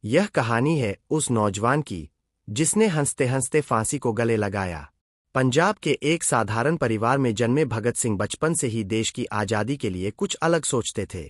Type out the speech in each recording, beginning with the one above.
यह कहानी है उस नौजवान की जिसने हंसते हंसते फांसी को गले लगाया। पंजाब के एक साधारण परिवार में जन्मे भगत सिंह बचपन से ही देश की आज़ादी के लिए कुछ अलग सोचते थे।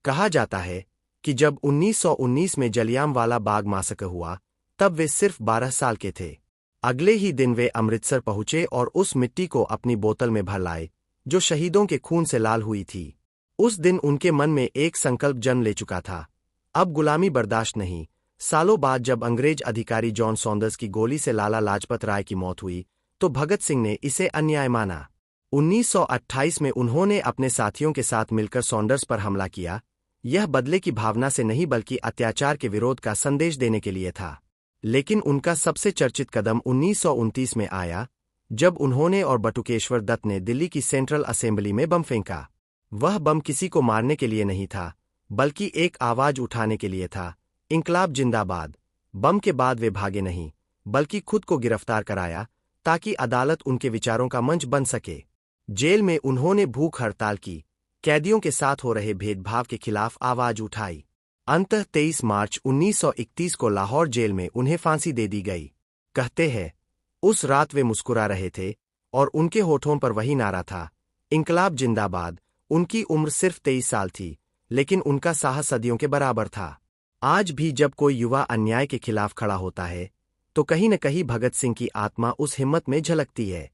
कहा जाता है कि जब 1919 में जलियांवाला बाग मैसाकर हुआ, तब वे सिर्फ 12 साल के थे। अगले ही दिन वे अमृतसर पहुंचे और उस मिट्टी को अपनी बोतल में भर लाए जो शहीदों के खून से लाल हुई थी। उस दिन उनके मन में एक संकल्प जन्म ले चुका था, अब गुलामी बर्दाश्त नहीं। सालों बाद जब अंग्रेज अधिकारी जॉन सॉन्डर्स की गोली से लाला लाजपत राय की मौत हुई, तो भगत सिंह ने इसे अन्याय माना। 1928 में उन्होंने अपने साथियों के साथ मिलकर सॉन्डर्स पर हमला किया। यह बदले की भावना से नहीं बल्कि अत्याचार के विरोध का संदेश देने के लिए था। लेकिन उनका सबसे चर्चित कदम 1929 में आया, जब उन्होंने और बटुकेश्वर दत्त ने दिल्ली की सेंट्रल असेंबली में बम फेंका। वह बम किसी को मारने के लिए नहीं था, बल्कि एक आवाज उठाने के लिए था, इंकलाब जिंदाबाद। बम के बाद वे भागे नहीं, बल्कि खुद को गिरफ्तार कराया ताकि अदालत उनके विचारों का मंच बन सके। जेल में उन्होंने भूख हड़ताल की, कैदियों के साथ हो रहे भेदभाव के खिलाफ आवाज उठाई। अंततः 23 मार्च 1931 को लाहौर जेल में उन्हें फांसी दे दी गई। कहते हैं, उस रात वे मुस्कुरा रहे थे और उनके होठों पर वही नारा था, इंकलाब जिंदाबाद। उनकी उम्र सिर्फ 23 साल थी, लेकिन उनका साहस सदियों के बराबर था। आज भी जब कोई युवा अन्याय के खिलाफ खड़ा होता है, तो कहीं न कहीं भगत सिंह की आत्मा उस हिम्मत में झलकती है।